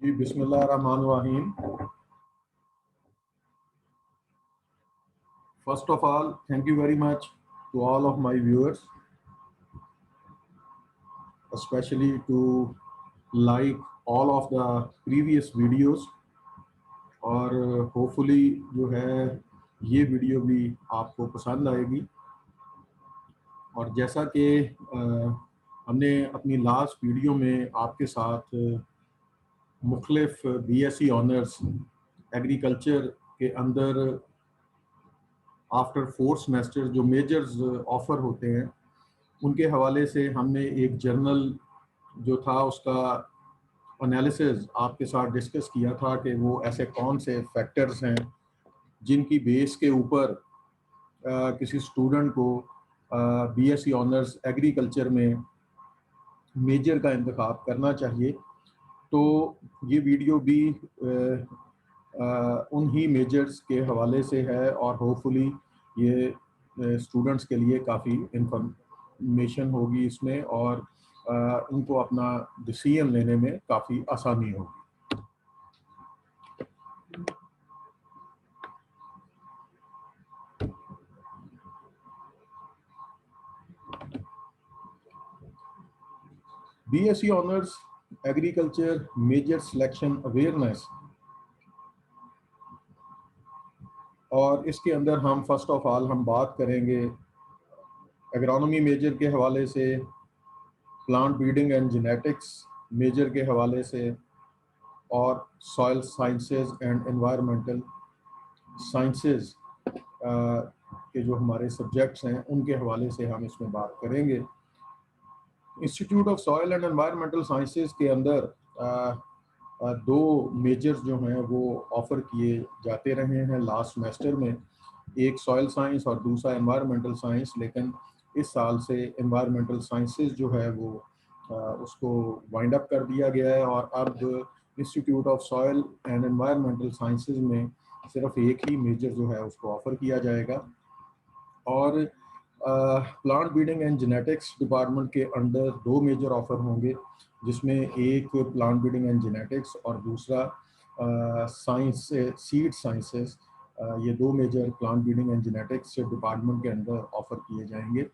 जी बिस्मिल्लाहिर्रहमानिर्रहीम। First of all, thank you very much to all of my viewers, especially to like all of the previous videos और hopefully जो है ये video भी आपको पसंद आएगी। और जैसा कि हमने अपनी लास्ट वीडियो में आपके साथ मुख्तलिफ बीएससी ऑनर्स एग्रीकल्चर के अंदर आफ्टर 4 सेमेस्टर जो मेजर्स ऑफ़र होते हैं उनके हवाले से हमने एक जर्नल जो था उसका एनालिसिस आपके साथ डिस्कस किया था कि वो ऐसे कौन से फैक्टर्स हैं जिनकी बेस के ऊपर किसी स्टूडेंट को बीएससी ऑनर्स एग्रीकल्चर में मेजर का इंतखाब करना चाहिए। तो ये वीडियो भी उन्हीं मेजर्स के हवाले से है और होपफुली ये स्टूडेंट्स के लिए काफ़ी इंफॉर्मेशन होगी इसमें और उनको अपना डिसीजन लेने में काफ़ी आसानी होगी। BSc honours agriculture major selection awareness, और इसके अंदर हम फर्स्ट ऑफ ऑल हम बात करेंगे एग्रोनॉमी मेजर के हवाले से, plant breeding and genetics major के हवाले से और soil sciences and environmental sciences के जो हमारे सब्जेक्ट्स हैं उनके हवाले से हम इसमें बात करेंगे। Institute of soil and environmental sciences के अंदर दो मेजर्स जो हैं वो ऑफ़र किए जाते रहे हैं लास्ट सेमेस्टर में, एक सॉइल साइंस और दूसरा एनवायरमेंटल साइंस। लेकिन इस साल से एनवायरमेंटल साइंसेज जो है वो उसको वाइंड अप कर दिया गया है और अब institute of soil and environmental sciences में सिर्फ एक ही मेजर जो है उसको ऑफ़र किया जाएगा। और plant breeding and genetics department के अंडर दो मेजर ऑफ़र होंगे, जिसमें एक प्लांट ब्रीडिंग एंड जेनेटिक्स और दूसरा साइंस सीड साइंसेस। ये दो major plant breeding and genetics department के अंदर ऑफ़र किए जाएंगे।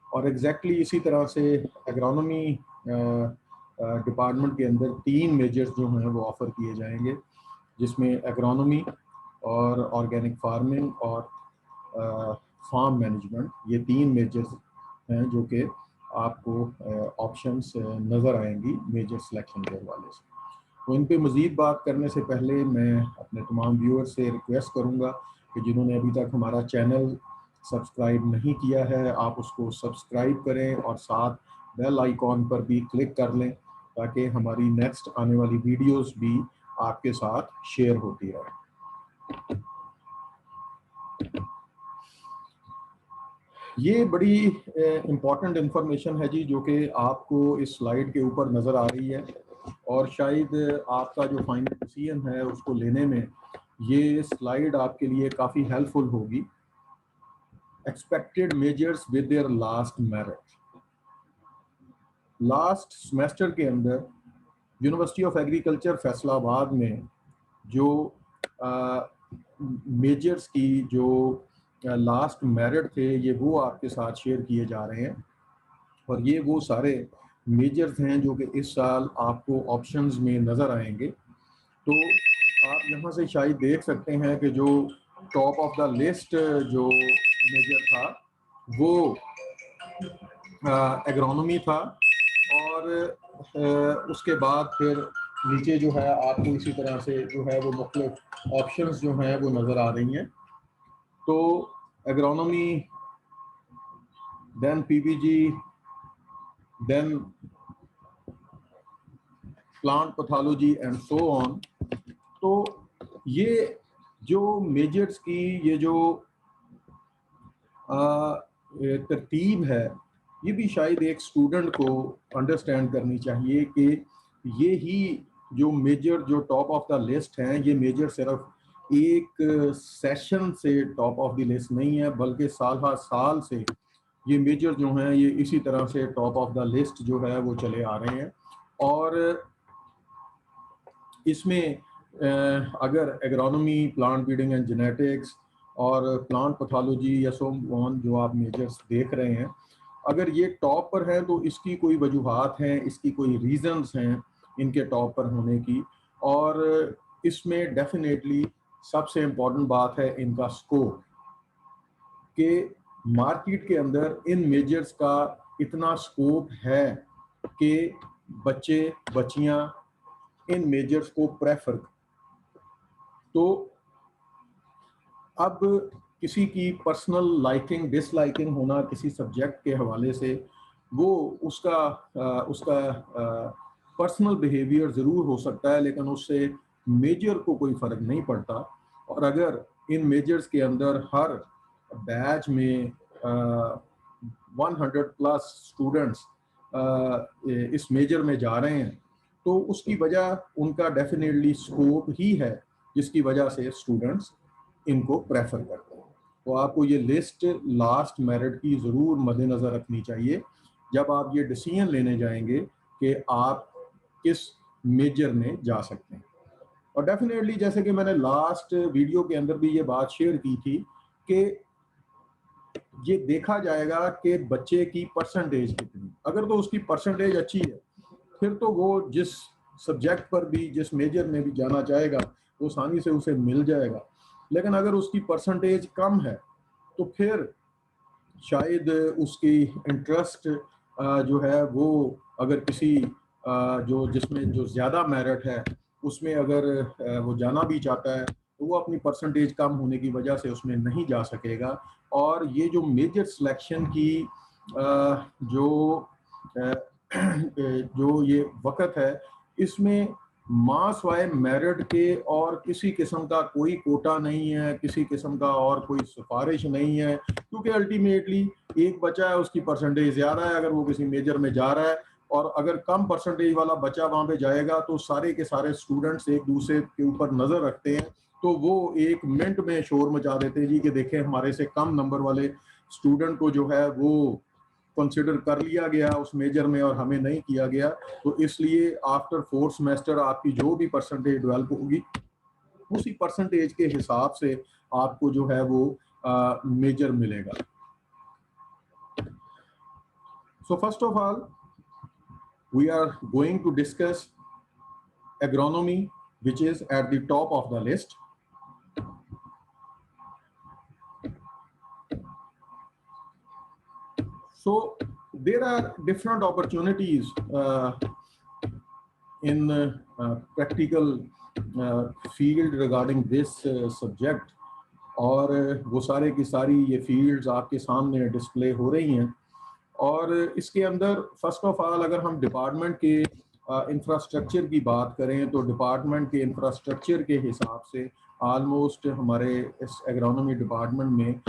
और एग्जैक्टली इसी तरह से एग्रोनॉमी डिपार्टमेंट के अंदर तीन मेजर्स जो हैं वो ऑफ़र किए जाएंगे, जिसमें एग्रोनॉमी और ऑर्गेनिक फार्मिंग और फार्म मैनेजमेंट, ये तीन मेजर्स हैं जो कि आपको ऑप्शंस नज़र आएंगी मेजर सिलेक्शन के हवाले से। तो इन पे मज़ीद बात करने से पहले मैं अपने तमाम व्यूअर्स से रिक्वेस्ट करूंगा कि जिन्होंने अभी तक हमारा चैनल सब्सक्राइब नहीं किया है आप उसको सब्सक्राइब करें और साथ बेल आइकॉन पर भी क्लिक कर लें ताकि हमारी नेक्स्ट आने वाली वीडियोस भी आपके साथ शेयर होती रहे। ये बड़ी इम्पॉर्टेंट इंफॉर्मेशन है जी, जो कि आपको इस स्लाइड के ऊपर नज़र आ रही है और शायद आपका जो फाइनल डिसीजन है उसको लेने में ये स्लाइड आपके लिए काफ़ी हेल्पफुल होगी। Expected measures with their last merit. Last semester के अंदर यूनिवर्सिटी ऑफ एग्रीकल्चर फैसलाबाद में जो मेजर्स की जो लास्ट मेरिट थे ये वो आपके साथ शेयर किए जा रहे हैं और ये वो सारे मेजर्स हैं जो कि इस साल आपको ऑप्शंस में नज़र आएंगे। तो आप यहाँ से शायद देख सकते हैं कि जो टॉप ऑफ द लिस्ट जो मेजर था वो एग्रोनॉमी था और उसके बाद फिर नीचे जो है आपको इसी तरह से जो है वो मुख्तलिफ ऑप्शंस जो हैं वो नज़र आ रही हैं। तो agronomy, then PBG, then plant pathology and so on. तो ये जो मेजर्स की ये जो तरतीब है ये भी शायद एक स्टूडेंट को अंडरस्टैंड करनी चाहिए कि ये ही जो मेजर जो टॉप ऑफ द लिस्ट हैं ये मेजर सिर्फ एक सेशन से टॉप ऑफ द लिस्ट नहीं है, बल्कि साल हर साल से ये मेजर जो हैं ये इसी तरह से टॉप ऑफ द लिस्ट जो है वो चले आ रहे हैं। और इसमें अगर agronomy, plant breeding and genetics और प्लांट पैथोलॉजी या सो ऑन जो आप मेजर्स देख रहे हैं, अगर ये टॉप पर है तो इसकी कोई वजूहात हैं, इसकी कोई रीजंस हैं इनके टॉप पर होने की। और इसमें डेफिनेटली सबसे इम्पोर्टेंट बात है इनका स्कोप, कि मार्केट के अंदर इन मेजर्स का इतना स्कोप है कि बच्चे बच्चियां इन मेजर्स को प्रेफर। तो अब किसी की पर्सनल लाइकिंग डिसलाइकिंग होना किसी सब्जेक्ट के हवाले से, वो उसका पर्सनल बिहेवियर ज़रूर हो सकता है, लेकिन उससे मेजर को कोई फ़र्क नहीं पड़ता। और अगर इन मेजर्स के अंदर हर बैच में 100 प्लस स्टूडेंट्स इस मेजर में जा रहे हैं, तो उसकी वजह उनका डेफिनेटली स्कोप ही है जिसकी वजह से स्टूडेंट्स इनको प्रेफर करते हैं। तो आपको ये लिस्ट लास्ट मेरिट की ज़रूर मद्देनज़र रखनी चाहिए जब आप ये डिसीजन लेने जाएंगे कि आप किस मेजर में जा सकते हैं। और डेफिनेटली जैसे कि मैंने लास्ट वीडियो के अंदर भी ये बात शेयर की थी कि ये देखा जाएगा कि बच्चे की परसेंटेज कितनी, अगर तो उसकी परसेंटेज अच्छी है फिर तो वो जिस सब्जेक्ट पर भी जिस मेजर में भी जाना चाहेगा वो आसानी से उसे मिल जाएगा। लेकिन अगर उसकी परसेंटेज कम है तो फिर शायद उसकी इंटरेस्ट जो है वो अगर किसी जो जिसमें जो ज़्यादा मेरिट है उसमें अगर वो जाना भी चाहता है तो वो अपनी परसेंटेज कम होने की वजह से उसमें नहीं जा सकेगा। और ये जो मेजर सिलेक्शन की जो जो ये वक्त है, इसमें मास वाय मेरिट के और किसी किस्म का कोई कोटा नहीं है, किसी किस्म का और कोई सिफारिश नहीं है, क्योंकि अल्टीमेटली एक बच्चा है उसकी परसेंटेज ज़्यादा है अगर वो किसी मेजर में जा रहा है, और अगर कम परसेंटेज वाला बच्चा वहाँ पे जाएगा तो सारे के सारे स्टूडेंट्स एक दूसरे के ऊपर नज़र रखते हैं, तो वो एक मिनट में शोर मचा देते हैं जी कि देखें हमारे से कम नंबर वाले स्टूडेंट को जो है वो कंसिडर कर लिया गया उस मेजर में और हमें नहीं किया गया। तो इसलिए आफ्टर 4th सेमेस्टर आपकी जो भी परसेंटेज डेवलप होगी उसी परसेंटेज के हिसाब से आपको जो है वो मेजर मिलेगा। So first of all we are going to discuss agronomy which is at the top of the list. So there are different opportunities in practical field regarding this subject, और वो सारे की सारी ये फील्ड्स आपके सामने display हो रही हैं। और इसके अंदर फर्स्ट ऑफ ऑल अगर हम डिपार्टमेंट के इंफ्रास्ट्रक्चर की बात करें तो डिपार्टमेंट के इंफ्रास्ट्रक्चर के हिसाब से आलमोस्ट हमारे इस एग्रोनॉमी डिपार्टमेंट में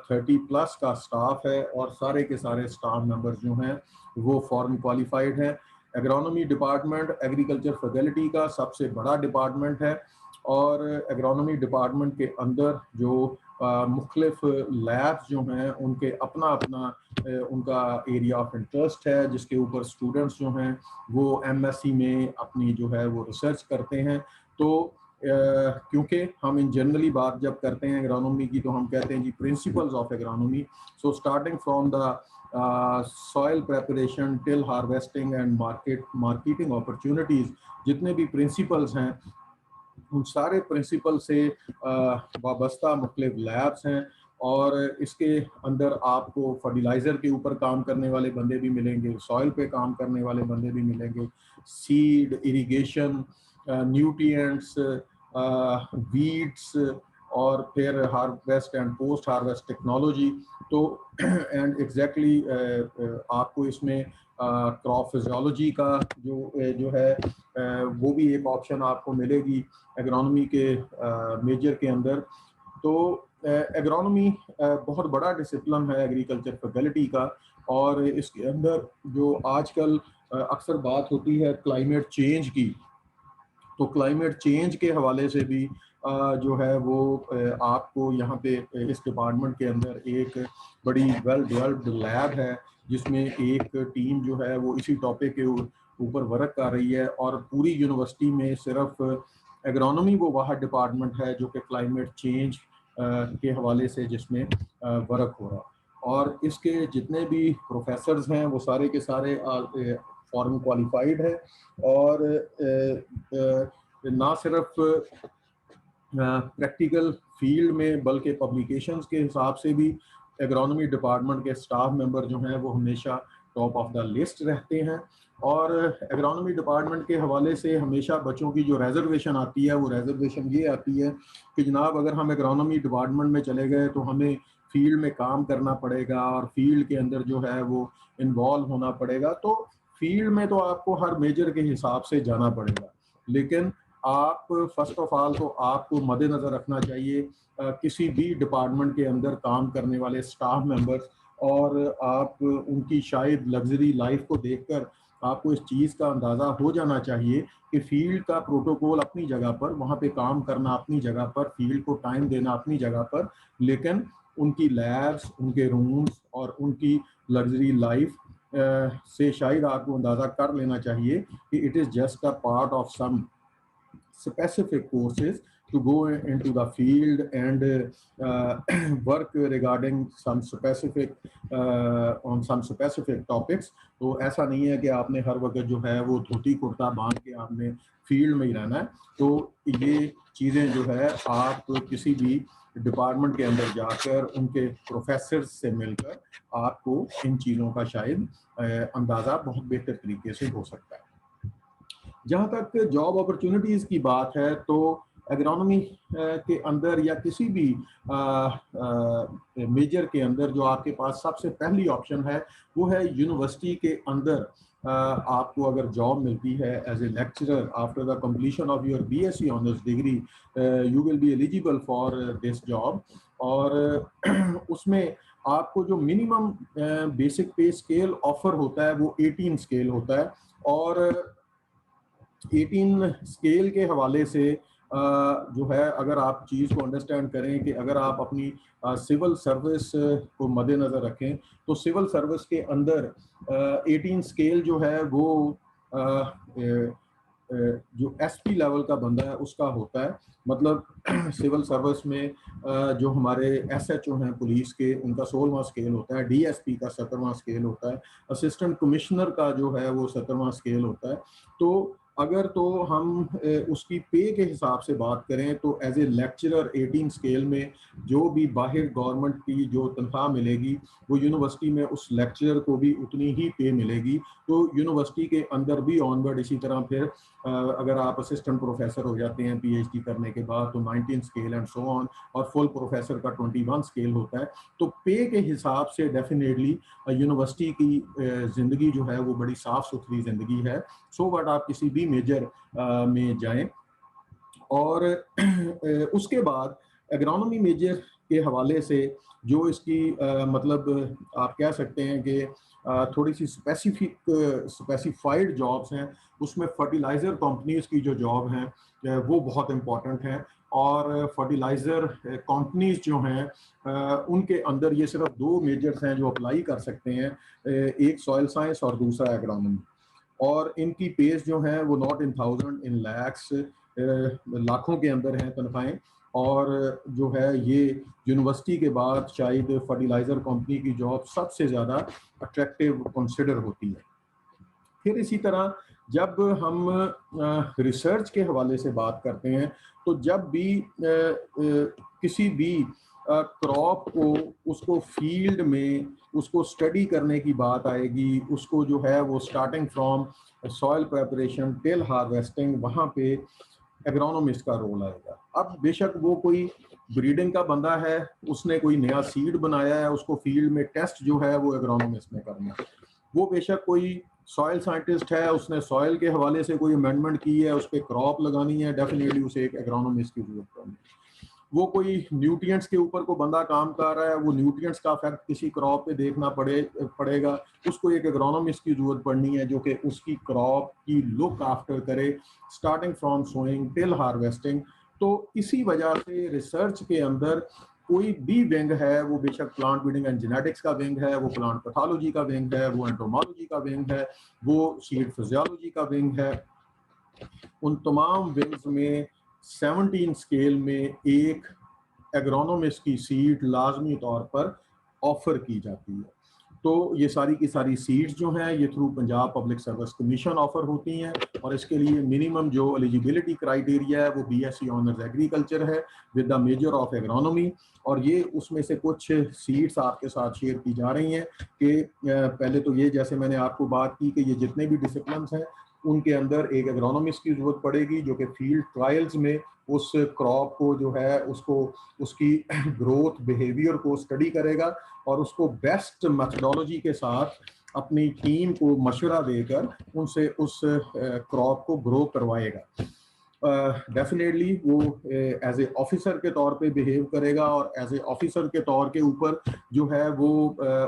30 प्लस का स्टाफ है, और सारे के सारे स्टाफ मेंबर्स जो हैं वो फॉरेन क्वालिफाइड हैं। एग्रोनॉमी डिपार्टमेंट एग्रीकल्चर फैकल्टी का सबसे बड़ा डिपार्टमेंट है, और एग्रोनॉमी डिपार्टमेंट के अंदर जो मुख्तलिफ लैब्स जो हैं उनके अपना अपना उनका एरिया ऑफ इंटरेस्ट है, जिसके ऊपर स्टूडेंट्स जो हैं वो एमएससी में अपनी जो है वो रिसर्च करते हैं। तो क्योंकि हम इन जनरली बात जब करते हैं एग्रोनॉमी की तो हम कहते हैं जी principles of agronomy. So starting from the soil preparation till harvesting and marketing opportunities, जितने भी प्रिंसिपल्स हैं उन सारे प्रिंसिपल से वाबस्ता मुख्तलिफ लैब्स हैं, और इसके अंदर आपको फर्टिलाइज़र के ऊपर काम करने वाले बंदे भी मिलेंगे, सॉइल पे काम करने वाले बंदे भी मिलेंगे, सीड, इरिगेशन, न्यूट्रिएंट्स, वीड्स, और फिर harvest and post harvest technology. तो एंड एग्जैक्टली आपको इसमें क्रॉप फिजियोलॉजी का जो है वो भी एक ऑप्शन आपको मिलेगी एग्रोनॉमी के मेजर के अंदर। तो एग्रोनॉमी बहुत बड़ा डिसिप्लिन है एग्रीकल्चर फैकल्टी का, और इसके अंदर जो आजकल अक्सर बात होती है क्लाइमेट चेंज की, तो क्लाइमेट चेंज के हवाले से भी जो है वो आपको यहाँ पे इस डिपार्टमेंट के अंदर एक बड़ी वेल डेवलप्ड लैब है जिसमें एक टीम जो है वो इसी टॉपिक के ऊपर वर्क कर रही है, और पूरी यूनिवर्सिटी में सिर्फ एग्रोनॉमी वो वाहद डिपार्टमेंट है जो कि क्लाइमेट चेंज के हवाले से जिसमें वर्क हो रहा। और इसके जितने भी प्रोफेसर्स हैं वो सारे के सारे फॉरेन क्वालिफाइड है, और ना सिर्फ प्रैक्टिकल फील्ड में बल्कि पब्लिकेशंस के हिसाब से भी एग्रोनॉमी डिपार्टमेंट के स्टाफ मेंबर जो हैं वो हमेशा टॉप ऑफ द लिस्ट रहते हैं। और एग्रोनॉमी डिपार्टमेंट के हवाले से हमेशा बच्चों की जो रिजर्वेशन आती है वो रिजर्वेशन ये आती है कि जनाब अगर हम एग्रोनॉमी डिपार्टमेंट में चले गए तो हमें फील्ड में काम करना पड़ेगा और फील्ड के अंदर जो है वो इन्वॉल्व होना पड़ेगा। तो फील्ड में तो आपको हर मेजर के हिसाब से जाना पड़ेगा, लेकिन आप फर्स्ट ऑफ ऑल तो आपको मद्देनज़र रखना चाहिए किसी भी डिपार्टमेंट के अंदर काम करने वाले स्टाफ मेंबर्स, और आप उनकी शायद लग्जरी लाइफ को देखकर आपको इस चीज़ का अंदाज़ा हो जाना चाहिए कि फील्ड का प्रोटोकॉल अपनी जगह पर, वहाँ पे काम करना अपनी जगह पर, फील्ड को टाइम देना अपनी जगह पर, लेकिन उनकी लैब्स, उनके रूम्स और उनकी लग्जरी लाइफ से शायद आपको अंदाज़ा कर लेना चाहिए कि it is just a part of some specific courses to go into the field and work regarding some specific on some specific topics। तो ऐसा नहीं है कि आपने हर वक्त जो है वो धोती कुर्ता बांध के आपने फील्ड में ही रहना है। तो ये चीज़ें जो है आप किसी भी डिपार्टमेंट के अंदर जाकर उनके प्रोफेसर से मिलकर आपको इन चीज़ों का शायद अंदाज़ा बहुत बेहतर तरीके से हो सकता है। जहाँ तक जॉब अपॉर्चुनिटीज़ की बात है तो एग्रोनॉमी के अंदर या किसी भी मेजर के अंदर जो आपके पास सबसे पहली ऑप्शन है वो है यूनिवर्सिटी के अंदर आपको अगर जॉब मिलती है as a lecturer after the completion of your BSc honours degree, you will be eligible for this job. और उसमें आपको जो minimum basic pay scale offer होता है वो 18 स्केल होता है, और 18 स्केल के हवाले से जो है अगर आप चीज़ को अंडरस्टैंड करें कि अगर आप अपनी सिविल सर्विस को मद्देनज़र रखें तो सिविल सर्विस के अंदर 18 स्केल जो है वो जो एसपी लेवल का बंदा है उसका होता है। मतलब सिविल सर्विस में जो हमारे एसएचओ हैं पुलिस के, उनका 16वां स्केल होता है, डीएसपी का 17वां स्केल होता है, असिस्टेंट कमिश्नर का जो है वो 17वां स्केल होता है। तो अगर तो हम उसकी पे के हिसाब से बात करें तो एज ए लेक्चरर 18 स्केल में जो भी बाहर गवर्नमेंट की जो तनख्वाह मिलेगी वो यूनिवर्सिटी में उस लेक्चरर को भी उतनी ही पे मिलेगी। तो यूनिवर्सिटी के अंदर भी ऑनवर्ड इसी तरह फिर अगर आप असिस्टेंट प्रोफेसर हो जाते हैं पीएचडी करने के बाद तो 19 स्केल एंड सो ऑन, और फुल प्रोफेसर का 21 स्केल होता है। तो पे के हिसाब से डेफिनेटली यूनिवर्सिटी की ज़िंदगी जो है वो बड़ी साफ़ सुथरी ज़िंदगी है। सो व्हाट आप किसी भी मेजर में जाएं। और उसके बाद एग्रोनॉमी मेजर के हवाले से जो इसकी मतलब आप कह सकते हैं कि थोड़ी सी स्पेसिफाइड जॉब्स हैं, उसमें फर्टिलाइज़र कंपनीज की जो जॉब हैं वो बहुत इम्पॉर्टेंट हैं। और फर्टिलाइज़र कंपनीज जो हैं उनके अंदर ये सिर्फ 2 मेजर्स हैं जो अप्लाई कर सकते हैं, एक सॉइल साइंस और दूसरा एग्रोनॉमी। और इनकी पेज जो हैं वो नॉट इन थाउजेंड, इन लैक्स, लाखों के अंदर हैं तनख्वाहें। और जो है ये यूनिवर्सिटी के बाद शायद फर्टिलाइज़र कंपनी की जॉब सबसे ज़्यादा अट्रैक्टिव कंसिडर होती है। फिर इसी तरह जब हम रिसर्च के हवाले से बात करते हैं तो जब भी किसी भी क्रॉप को उसको फील्ड में उसको स्टडी करने की बात आएगी, उसको जो है वो starting from soil preparation till harvesting, वहाँ पे एग्रोनॉमिस्ट का रोल आएगा। अब बेशक वो कोई ब्रीडिंग का बंदा है, उसने कोई नया सीड बनाया है, उसको फील्ड में टेस्ट जो है वो एग्रोनॉमिस्ट ने करना है। वो बेशक कोई सॉइल साइंटिस्ट है, उसने सॉइल के हवाले से कोई अमेंडमेंट की है, उस पर क्रॉप लगानी है, डेफिनेटली उसे एक एग्रोनॉमिस्ट की जरूरत पड़ेगी। वो कोई न्यूट्रिएंट्स के ऊपर को बंदा काम कर रहा है, वो न्यूट्रिएंट्स का इफेक्ट किसी क्रॉप पे देखना पड़ेगा, उसको एक एग्रोनॉमिस्ट की जरूरत पड़नी है जो कि उसकी क्रॉप की लुक आफ्टर करे starting from sowing till harvesting. तो इसी वजह से रिसर्च के अंदर कोई भी विंग है, वो बेशक प्लांट ब्रीडिंग एंड जेनेटिक्स का विंग है, वो प्लांट पैथोलॉजी का विंग है, वो एंटोमोलॉजी का विंग है, वो सीड फिजियोलॉजी का विंग है, उन तमाम विंग्स में 17 स्केल में एक एग्रोनोमिस्ट की सीट लाजमी तौर पर ऑफर की जाती है। तो ये सारी की सारी सीट्स जो हैं ये through Punjab public service commission offer होती हैं, और इसके लिए मिनिमम जो एलिजिबिलिटी क्राइटेरिया है वो बीएससी ऑनर्स एग्रीकल्चर है with the measure of agronomy. और ये उसमें से कुछ सीट्स आपके साथ शेयर की जा रही हैं कि पहले तो ये, जैसे मैंने आपको बात की कि ये जितने भी डिसिप्लिन हैं उनके अंदर एक एग्रोनॉमिस्ट की जरूरत पड़ेगी जो कि फील्ड ट्रायल्स में उस क्रॉप को जो है उसको उसकी ग्रोथ बिहेवियर को स्टडी करेगा और उसको बेस्ट मेथडोलॉजी के साथ अपनी टीम को मशवरा देकर उनसे उस क्रॉप को ग्रो करवाएगा। डेफिनेटली वो एज ए ऑफिसर के तौर पे बिहेव करेगा और एज ए ऑफिसर के तौर के ऊपर जो है वो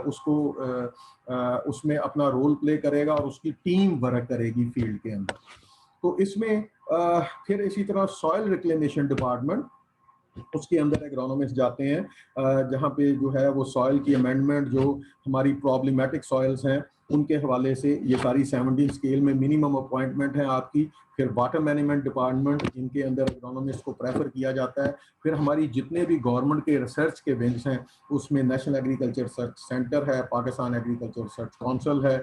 उसको उसमें अपना रोल प्ले करेगा और उसकी टीम वर्क करेगी फील्ड के अंदर। तो इसमें फिर इसी तरह सॉइल रिक्लेमेशन डिपार्टमेंट, उसके अंदर एग्रोनॉमिस्ट जाते हैं जहाँ पे जो है वो सॉइल की अमेंडमेंट, जो हमारी प्रॉब्लमेटिक सॉइल्स हैं उनके हवाले से ये सारी 17 स्केल में मिनिमम अपॉइंटमेंट है आपकी। फिर वाटर मैनेजमेंट डिपार्टमेंट, इनके अंदर एग्रोनॉमिस्ट को प्रेफर किया जाता है। फिर हमारी जितने भी गवर्नमेंट के रिसर्च के विंग्स हैं उसमें नेशनल एग्रीकल्चर रिसर्च सेंटर है, पाकिस्तान एग्रीकल्चर रिसर्च काउंसिल है,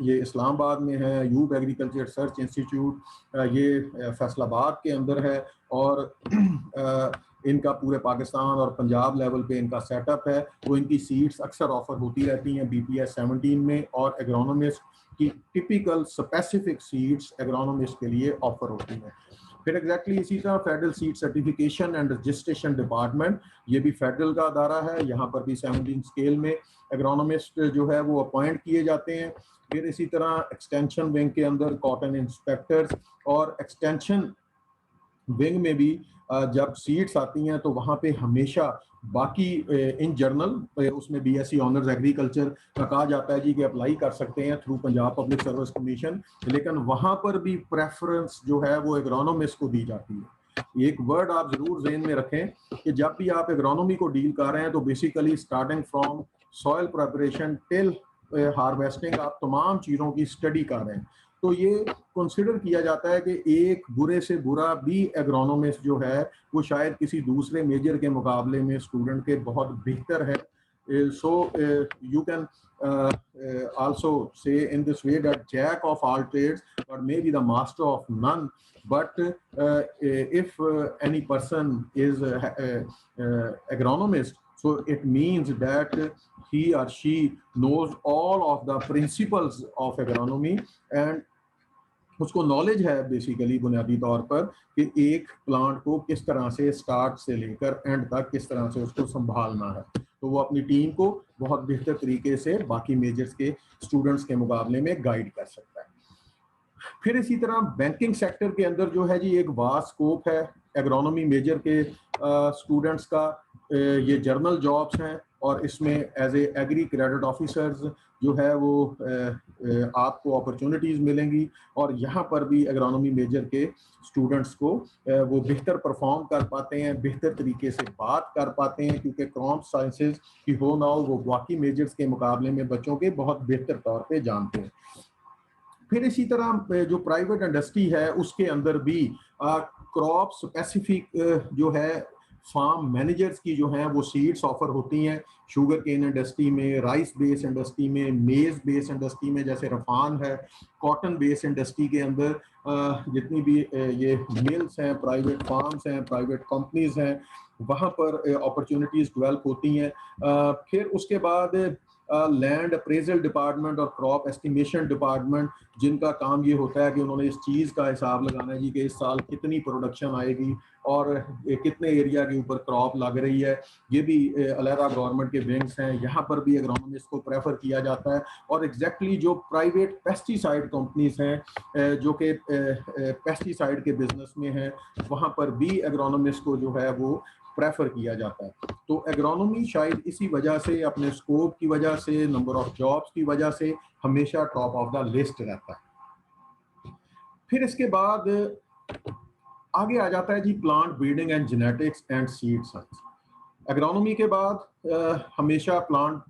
ये इस्लामाबाद में है, यूब एग्रीकल्चर रिसर्च इंस्टीट्यूट ये फैसलाबाद के अंदर है, और इनका पूरे पाकिस्तान और पंजाब लेवल पे इनका सेटअप है। तो इनकी सीट्स अक्सर ऑफर होती रहती हैं बीपीएस 17 में, और एग्रोनॉमिस्ट की टिपिकल स्पेसिफिक सीट्स एग्रोनॉमिस्ट के लिए ऑफर होती हैं। फिर एग्जैक्टली इसी तरह federal seat certification and registration department, ये भी फेडरल का अदारा है, यहाँ पर भी 17 स्केल में एग्रोनॉमिस्ट जो है वो अपॉइंट किए जाते हैं। फिर इसी तरह एक्सटेंशन विंग के अंदर कॉटन इंस्पेक्टर्स, और एक्सटेंशन विंग में भी जब सीट्स आती हैं तो वहाँ पे हमेशा बाकी इन जर्नल उसमें बीएससी ऑनर्स एग्रीकल्चर का कहा जाता है जी कि अप्लाई कर सकते हैं through Punjab public service commission, लेकिन वहाँ पर भी प्रेफरेंस जो है वो एग्रोनॉमिस्ट को दी जाती है। एक वर्ड आप जरूर ज़हन में रखें कि जब भी आप एग्रोनॉमी को डील कर रहे हैं तो basically starting from soil preparation till harvesting आप तमाम चीज़ों की स्टडी कर रहे हैं। तो ये कंसिडर किया जाता है कि एक बुरे से बुरा भी एग्रोनॉमिस्ट जो है वो शायद किसी दूसरे मेजर के मुकाबले में स्टूडेंट के बहुत बेहतर है। So you can also say in this way that jack of all trades but maybe the master of none, but if any person is agronomist, so it means that he or she knows all of the principles of agronomy and उसको knowledge है basically बुनियादी तौर पर कि एक plant को किस तरह से स्टार्ट से लेकर एंड तक किस तरह से उसको संभालना है। तो वो अपनी टीम को बहुत बेहतर तरीके से बाकी मेजर्स के स्टूडेंट्स के मुकाबले में गाइड कर सकता है। फिर इसी तरह बैंकिंग सेक्टर के अंदर जो है जी एक वास्ट स्कोप है एग्रोनॉमी मेजर के स्टूडेंट्स का। ये जर्नल जॉब्स हैं और इसमें as a agri credit officers जो है वो आपको अपॉर्चुनिटीज़ मिलेंगी, और यहाँ पर भी एग्रोनॉमी मेजर के स्टूडेंट्स को वो बेहतर परफॉर्म कर पाते हैं, बेहतर तरीके से बात कर पाते हैं, क्योंकि क्रॉप साइंसेज की हो ना हो वो बाकी मेजर्स के मुकाबले में बच्चों के बहुत बेहतर तौर पे जानते हैं। फिर इसी तरह जो प्राइवेट इंडस्ट्री है उसके अंदर भी क्रॉप स्पेसिफिक जो है फार्म मैनेजर्स की जो हैं वो सीट्स ऑफर होती हैं। शुगर केन इंडस्ट्री में, राइस बेस इंडस्ट्री में, मेज बेस इंडस्ट्री में जैसे रफान है, कॉटन बेस इंडस्ट्री के अंदर जितनी भी ये मिल्स हैं, प्राइवेट फार्म्स हैं, प्राइवेट कंपनीज हैं, वहाँ पर अपॉर्चुनिटीज़ डेवलप होती हैं। फिर उसके बाद लैंड अप्रेजल डिपार्टमेंट और क्रॉप एस्टिमेशन डिपार्टमेंट, जिनका काम ये होता है कि उन्होंने इस चीज़ का हिसाब लगाना है जी कि इस साल कितनी प्रोडक्शन आएगी और कितने एरिया के ऊपर क्रॉप लग रही है। ये भी अलहदा गवर्नमेंट के विंग्स हैं, यहाँ पर भी एग्रोनॉमिस्ट को प्रेफर किया जाता है। और एग्जैक्टली जो प्राइवेट पेस्टिसाइड कंपनीज हैं जो कि पेस्टिसाइड के बिजनेस में हैं, वहाँ पर भी एग्रोनॉमिस्ट को जो है वो प्रेफर किया जाता है। तो एग्रोनॉमी शायद इसी वजह से, अपने स्कोप की वजह से, नंबर ऑफ जॉब्स की वजह से हमेशा टॉप ऑफ द लिस्ट रहता है। फिर इसके बाद आगे आ जाता है जी plant breeding and genetics and seed science. Agronomy के बाद हमेशा प्लांट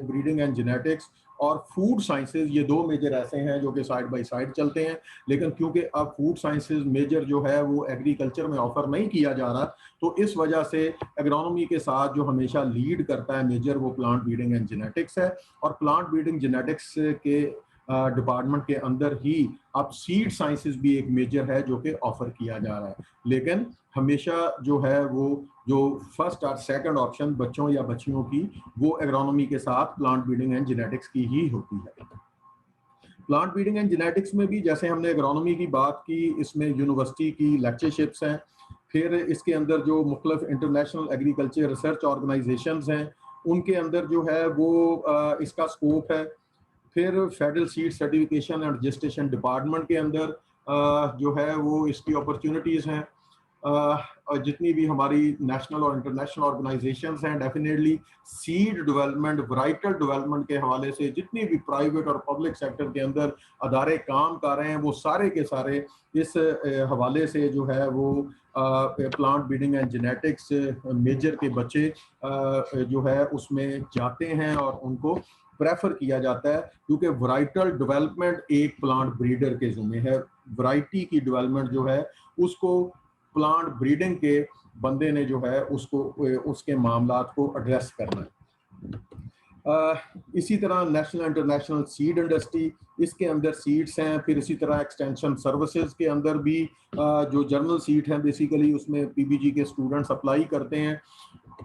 ब्रीडिंग एंड जेनेटिक्स और फूड साइंसेज, ये दो मेजर ऐसे हैं जो कि साइड बाय साइड चलते हैं। लेकिन क्योंकि अब फूड साइंसेज मेजर जो है वो एग्रीकल्चर में ऑफर नहीं किया जा रहा, तो इस वजह से एग्रोनॉमी के साथ जो हमेशा लीड करता है मेजर वो प्लांट ब्रीडिंग एंड जेनेटिक्स है। और प्लांट ब्रीडिंग जेनेटिक्स के डिपार्टमेंट के अंदर ही अब सीड साइंसेज भी एक मेजर है जो कि ऑफर किया जा रहा है। लेकिन हमेशा जो है वो जो फर्स्ट और सेकंड ऑप्शन बच्चों या बच्चियों की, वो एग्रोनॉमी के साथ प्लांट ब्रीडिंग एंड जेनेटिक्स की ही होती है। प्लांट ब्रीडिंग एंड जेनेटिक्स में भी जैसे हमने एग्रोनॉमी की बात की, इसमें यूनिवर्सिटी की लेक्चरशिप्स हैं, फिर इसके अंदर जो मुख्तलिफ इंटरनेशनल एग्रीकल्चर रिसर्च ऑर्गेनाइजेशंस हैं उनके अंदर जो है वो इसका स्कोप है। फिर federal seed certification and registration department के अंदर जो है वो इसकी अपॉर्चुनिटीज़ हैं। और जितनी भी हमारी नेशनल और इंटरनेशनल ऑर्गेनाइजेशंस हैं, definitely seed development, varietal development के हवाले से जितनी भी प्राइवेट और पब्लिक सेक्टर के अंदर अदारे काम कर रहे हैं, वो सारे के सारे इस हवाले से जो है वो plant breeding and genetics major के बच्चे जो है उसमें जाते हैं और उनको प्रेफर किया जाता है, क्योंकि वराइटल डेवलपमेंट एक प्लांट ब्रीडर के ज़िम्मे है। वैरायटी की डेवलपमेंट जो है उसको प्लांट ब्रीडिंग के बंदे ने जो है उसको उसके मामलात को एड्रेस करना है। इसी तरह नेशनल इंटरनेशनल सीड इंडस्ट्री, इसके अंदर सीड्स हैं। फिर इसी तरह एक्सटेंशन सर्विसेज के अंदर भी जो जर्नल सीड हैं बेसिकली उसमें पीबीजी के स्टूडेंट्स अप्लाई करते हैं।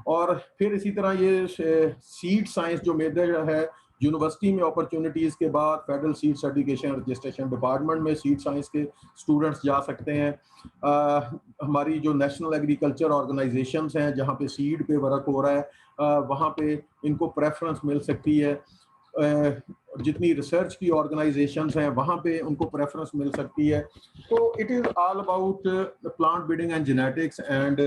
और फिर इसी तरह ये सीड साइंस जो मेजर है यूनिवर्सिटी में अपॉर्चुनिटीज़ के बाद federal seed certification registration department में सीड साइंस के स्टूडेंट्स जा सकते हैं। हमारी जो नेशनल एग्रीकल्चर ऑर्गेनाइजेशंस हैं जहाँ पे सीड पे वर्क हो रहा है वहाँ पे इनको प्रेफरेंस मिल सकती है। जितनी रिसर्च की ऑर्गेनाइजेशंस हैं वहाँ पे उनको प्रेफरेंस मिल सकती है। तो it is all about plant breeding and genetics and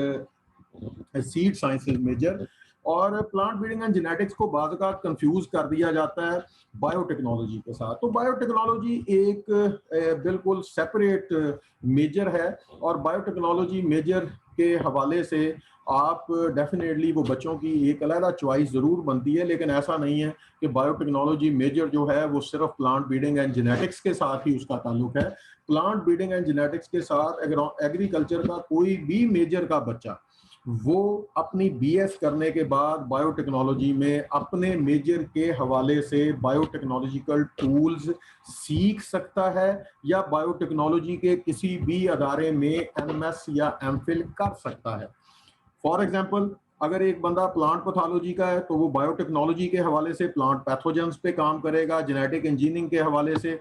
seed sciences major. और प्लांट ब्रीडिंग एंड जेनेटिक्स को बाद कंफ्यूज कर दिया जाता है बायोटेक्नोलॉजी के साथ। तो बायोटेक्नोलॉजी एक बिल्कुल सेपरेट मेजर है, और बायोटेक्नोलॉजी मेजर के हवाले से आप डेफिनेटली वो बच्चों की एक अलग चॉइस ज़रूर बनती है, लेकिन ऐसा नहीं है कि बायोटेक्नोलॉजी मेजर जो है वो सिर्फ प्लांट ब्रीडिंग एंड जेनेटिक्स के साथ ही उसका ताल्लुक है। प्लांट ब्रीडिंग एंड जेनेटिक्स के साथ एग्रीकल्चर का कोई भी मेजर का बच्चा वो अपनी बीएस करने के बाद बायोटेक्नोलॉजी में अपने मेजर के हवाले से बायोटेक्नोलॉजिकल टूल्स सीख सकता है, या बायोटेक्नोलॉजी के किसी भी अदारे में एमएस या एमफिल कर सकता है। फॉर एग्जांपल, अगर एक बंदा प्लांट पैथोलॉजी का है तो वो बायोटेक्नोलॉजी के हवाले से प्लांट पैथोजेंस पे काम करेगा, जेनेटिक इंजीनियरिंग के हवाले से,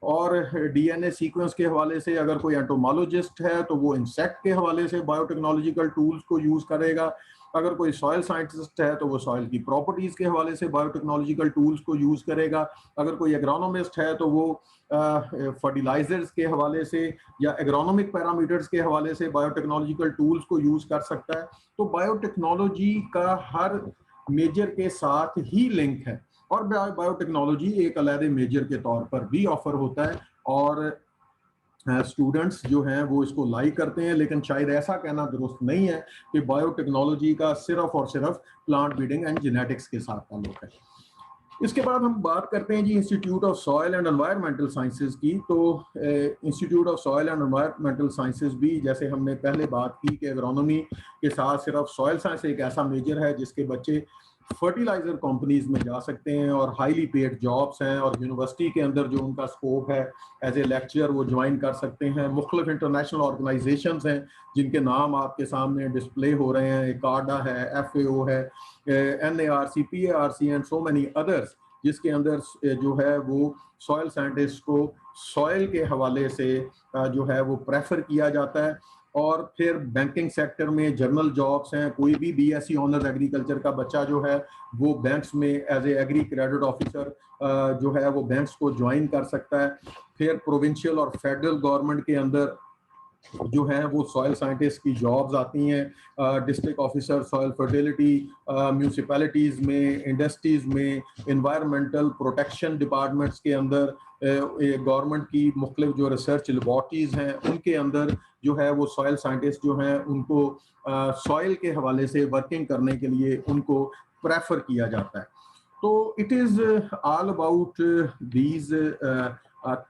और डीएनए सीक्वेंस के हवाले से अगर कोई एंटोमोलॉजिस्ट है तो वो इंसेक्ट के हवाले से बायोटेक्नोलॉजिकल टूल्स को यूज़ करेगा। अगर कोई सॉइल साइंटिस्ट है तो वो सॉइल की प्रॉपर्टीज़ के हवाले से बायोटेक्नोलॉजिकल टूल्स को यूज़ करेगा। अगर कोई एग्रोनॉमिस्ट है तो वो फर्टिलाइजर्स के हवाले से या एग्रोनॉमिक पैरामीटर्स के हवाले से बायोटेक्नोलॉजिकल टूल्स को यूज़ कर सकता है। तो बायोटेक्नोलॉजी का हर मेजर के साथ ही लिंक है, और बायोटेक्नोलॉजी एक अलग मेजर के तौर पर भी ऑफर होता है, और स्टूडेंट्स जो हैं वो इसको लाइक करते हैं। लेकिन शायद ऐसा कहना दुरुस्त नहीं है कि बायोटेक्नोलॉजी का सिर्फ और सिर्फ प्लांट ब्रीडिंग एंड जेनेटिक्स के साथ ताल्लुक है। इसके बाद हम बात करते हैं जी institute of soil and environmental sciences की। तो institute of soil and environmental sciences भी, जैसे हमने पहले बात की कि एग्रोनॉमी के साथ सिर्फ सॉयल साइंस एक ऐसा मेजर है जिसके बच्चे फर्टिलाइजर कंपनीज में जा सकते हैं और हाईली पेड जॉब्स हैं, और यूनिवर्सिटी के अंदर जो उनका स्कोप है एज ए लेक्चरर वो ज्वाइन कर सकते हैं। मुख्तलिफ इंटरनेशनल ऑर्गेनाइजेशंस हैं जिनके नाम आपके सामने डिस्प्ले हो रहे हैं, काडा है, FAO है, NARC, PARC and so many others, जिसके अंदर जो है वो सॉयल साइंटिस्ट को सॉयल के हवाले से जो है वो प्रेफर किया जाता है। और फिर बैंकिंग सेक्टर में जर्नल जॉब्स हैं, कोई भी BSc ऑनर्स एग्रीकल्चर का बच्चा जो है वो बैंक्स में as a agri credit officer जो है वो बैंक्स को ज्वाइन कर सकता है। फिर प्रोविंशियल और फेडरल गवर्नमेंट के अंदर जो है वो सॉयल साइंटिस्ट की जॉब्स आती हैं, district officer soil fertility, municipalities में, इंडस्ट्रीज़ में, इन्वायरमेंटल प्रोटेक्शन डिपार्टमेंट्स के अंदर, गवर्नमेंट की मुख्तलिफ जो रिसर्च लेबॉर्ट्रीज़ हैं उनके अंदर जो है वो सॉयल साइंटिस्ट जो हैं उनको सॉयल के हवाले से वर्किंग करने के लिए उनको प्रेफर किया जाता है। तो it is all about these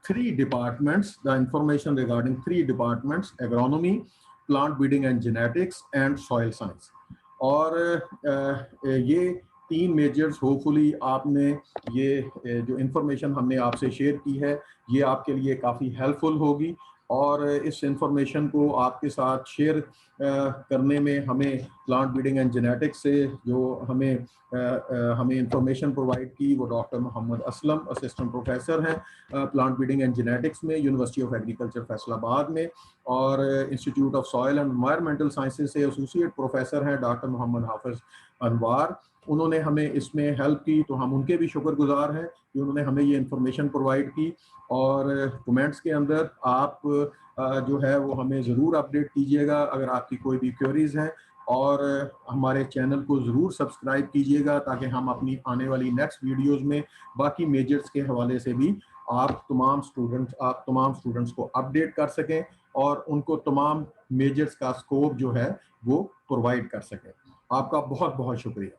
three departments, the information regarding three departments: agronomy, plant breeding and genetics, and soil science. और ये तीन मेजर्स होपफुली आपने ये जो इंफॉर्मेशन हमने आपसे शेयर की है ये आपके लिए काफ़ी हेल्पफुल होगी, और इस इंफॉर्मेशन को आपके साथ शेयर करने में हमें प्लांट ब्रीडिंग एंड जेनेटिक्स से जो हमें इंफॉर्मेशन प्रोवाइड की वो doctor Mohammad Aslam, assistant professor हैं प्लांट ब्रीडिंग एंड जेनेटिक्स में यूनिवर्सिटी ऑफ एग्रीकल्चर फैसलाबाद में, और institute of soil and environmental sciences से एसोसिएट प्रोफेसर हैं डॉक्टर मोहम्मद हाफिज अनवार। उन्होंने हमें इसमें हेल्प की तो हम उनके भी शुक्रगुजार हैं कि उन्होंने हमें ये इंफॉर्मेशन प्रोवाइड की। और कमेंट्स के अंदर आप जो है वो हमें ज़रूर अपडेट कीजिएगा अगर आपकी कोई भी क्वेरीज हैं, और हमारे चैनल को ज़रूर सब्सक्राइब कीजिएगा ताकि हम अपनी आने वाली नेक्स्ट वीडियोस में बाकी मेजर्स के हवाले से भी आप तमाम स्टूडेंट्स को अपडेट कर सकें और उनको तमाम मेजर्स का स्कोप जो है वो प्रोवाइड कर सकें। आपका बहुत बहुत शुक्रिया।